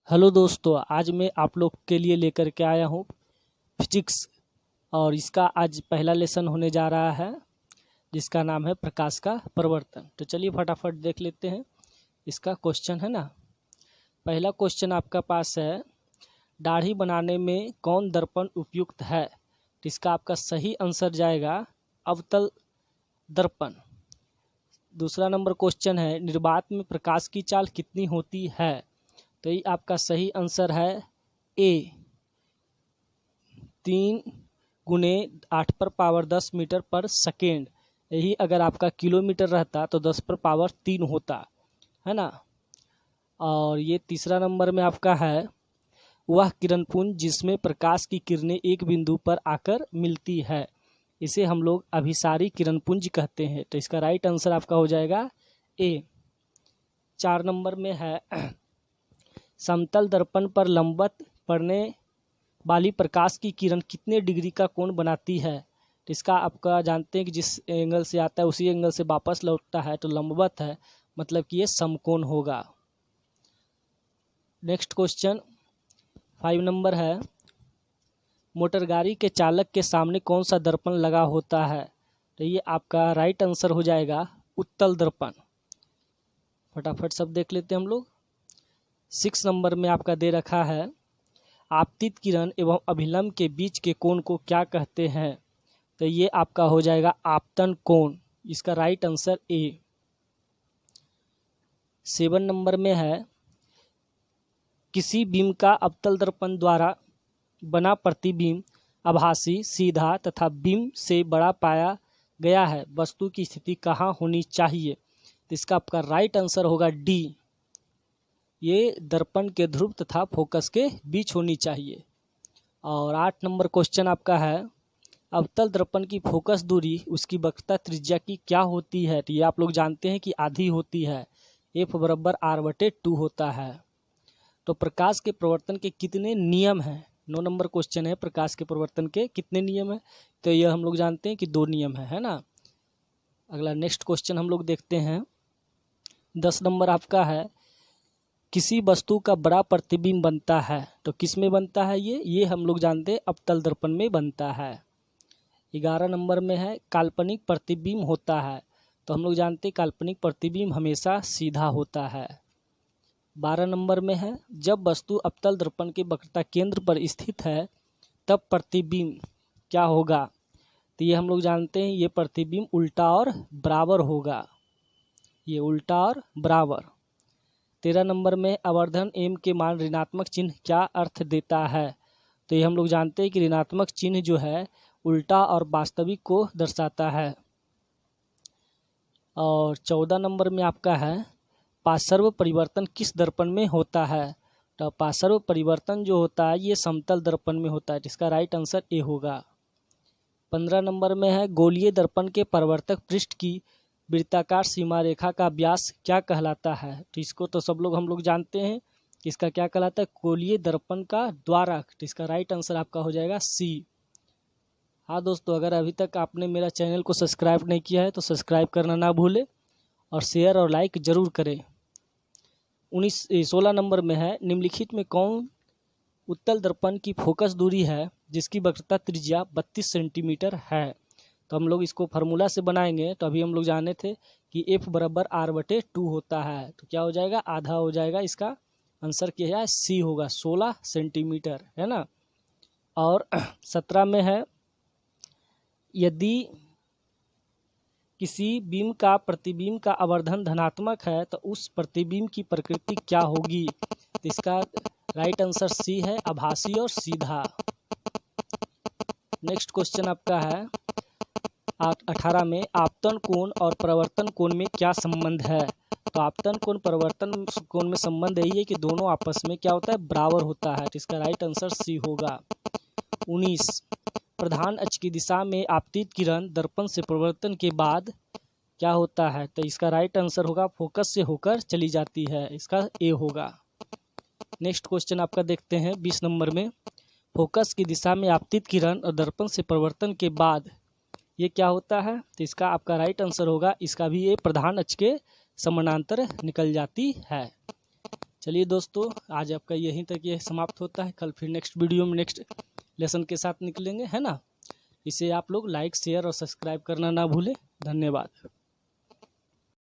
Hello दोस्तों, आज मैं आप लोग के लिए लेकर के आया हूँ फिजिक्स। और इसका आज पहला लेसन होने जा रहा है जिसका नाम है प्रकाश का प्रवर्तन। तो चलिए फटाफट देख लेते हैं। इसका क्वेश्चन है ना, पहला क्वेश्चन आपका पास है, दाढ़ी बनाने में कौन दर्पण उपयुक्त है। तो इसका आपका सही आंसर जाएगा अवतल दर्पण। दूसरा नंबर क्वेश्चन है, निर्वात में प्रकाश की चाल कितनी होती है। तो ये आपका सही आंसर है ए, 3 × 8⁻10 मीटर पर सेकेंड। यही अगर आपका किलोमीटर रहता तो 10⁻3 होता है ना। और ये तीसरा नंबर में आपका है, वह किरणपुंज जिसमें प्रकाश की किरणें एक बिंदु पर आकर मिलती है, इसे हम लोग अभिसारी किरणपुंज कहते हैं। तो इसका राइट आंसर आपका हो जाएगा ए। 4 नंबर में है, समतल दर्पण पर लंबवत पड़ने वाली प्रकाश की किरण कितने डिग्री का कोण बनाती है। तो इसका आपका जानते हैं कि जिस एंगल से आता है उसी एंगल से वापस लौटता है, तो लंबवत है, मतलब कि ये समकोण होगा। नेक्स्ट क्वेश्चन 5 नंबर है, मोटर गाड़ी के चालक के सामने कौन सा दर्पण लगा होता है। तो ये आपका राइट आंसर हो जाएगा उत्तल दर्पण। फटाफट सब देख लेते हैं हम लोग। 6 नंबर में आपका दे रखा है, आपतित किरण एवं अभिलंब के बीच के कोण को क्या कहते हैं। तो ये आपका हो जाएगा आपतन कोण। इसका राइट आंसर ए। 7 नंबर में है, किसी बीम का अवतल दर्पण द्वारा बना प्रतिबिंब आभासी, सीधा तथा बीम से बड़ा पाया गया है, वस्तु की स्थिति कहाँ होनी चाहिए। तो इसका आपका राइट आंसर होगा डी, ये दर्पण के ध्रुव तथा फोकस के बीच होनी चाहिए। और 8 नंबर क्वेश्चन आपका है, अवतल दर्पण की फोकस दूरी उसकी वक्रता त्रिज्या की क्या होती है। तो ये आप लोग जानते हैं कि आधी होती है, F/R/2 होता है। तो प्रकाश के प्रवर्तन के कितने नियम हैं। 9 नंबर क्वेश्चन है, प्रकाश के प्रवर्तन के कितने नियम हैं। तो यह हम लोग जानते हैं कि 2 नियम है ना। अगला नेक्स्ट क्वेश्चन हम लोग देखते हैं। 10 नंबर आपका है, किसी वस्तु का बड़ा प्रतिबिंब बनता है, तो किस में बनता है ये हम लोग जानते हैं अवतल दर्पण में बनता है। 11 नंबर में है, काल्पनिक प्रतिबिंब होता है, तो हम लोग जानते हैं काल्पनिक प्रतिबिंब हमेशा सीधा होता है। 12 नंबर में है, जब वस्तु अवतल दर्पण के वक्रता केंद्र पर स्थित है तब प्रतिबिंब क्या होगा। तो ये हम लोग जानते हैं ये प्रतिबिंब उल्टा और बराबर होगा, ये उल्टा और बराबर। 13 नंबर में, आवर्धन m के मान ऋणात्मक चिन्ह क्या अर्थ देता है। तो ये हम लोग जानते हैं कि ऋणात्मक चिन्ह जो है उल्टा और वास्तविक को दर्शाता है। और 14 नंबर में आपका है, पार्श्व परिवर्तन किस दर्पण में होता है। तो पार्श्व परिवर्तन जो होता है ये समतल दर्पण में होता है, जिसका राइट आंसर ए होगा। 15 नंबर में है, गोलीय दर्पण के परावर्तक पृष्ठ की वृत्ताकार सीमा रेखा का व्यास क्या कहलाता है। तो इसको तो सब लोग हम लोग जानते हैं, इसका क्या कहलाता है, गोलीय दर्पण का द्वारक। तो इसका राइट आंसर आपका हो जाएगा सी। हाँ दोस्तों, अगर अभी तक आपने मेरा चैनल को सब्सक्राइब नहीं किया है तो सब्सक्राइब करना ना भूले और शेयर और लाइक ज़रूर करें। 16 नंबर में है, निम्नलिखित में कौन उत्तल दर्पण की फोकस दूरी है जिसकी वक्रता त्रिज्या 32 सेंटीमीटर है। तो हम लोग इसको फार्मूला से बनाएंगे। तो अभी हम लोग जाने थे कि F/R/2 होता है, तो क्या हो जाएगा, आधा हो जाएगा। इसका आंसर क्या है, सी होगा, 16 सेंटीमीटर है ना। और 17 में है, यदि किसी बीम का प्रतिबिंब का आवर्धन धनात्मक है तो उस प्रतिबिंब की प्रकृति क्या होगी। तो इसका राइट आंसर सी है, आभासी और सीधा। नेक्स्ट क्वेश्चन आपका है 18 में, आपतन कोण और प्रवर्तन कोण में क्या संबंध है। तो आपतन कोण प्रवर्तन कोण में संबंध यही है कि दोनों आपस में क्या होता है, बराबर होता है। तो इसका राइट आंसर सी होगा। 19, प्रधान अक्ष की दिशा में आपतित किरण दर्पण से प्रवर्तन के बाद क्या होता है। तो इसका राइट आंसर होगा फोकस से होकर चली जाती है, इसका ए होगा। नेक्स्ट क्वेश्चन आपका देखते हैं 20 नंबर में, फोकस की दिशा में आपतित किरण और दर्पण से प्रवर्तन के बाद ये क्या होता है। तो इसका आपका राइट आंसर होगा, इसका भी ये प्रधान अक्ष के समानांतर निकल जाती है। चलिए दोस्तों, आज आपका यहीं तक ये समाप्त होता है। कल फिर नेक्स्ट वीडियो में नेक्स्ट लेसन के साथ निकलेंगे, है ना। इसे आप लोग लाइक शेयर और सब्सक्राइब करना ना भूलें। धन्यवाद।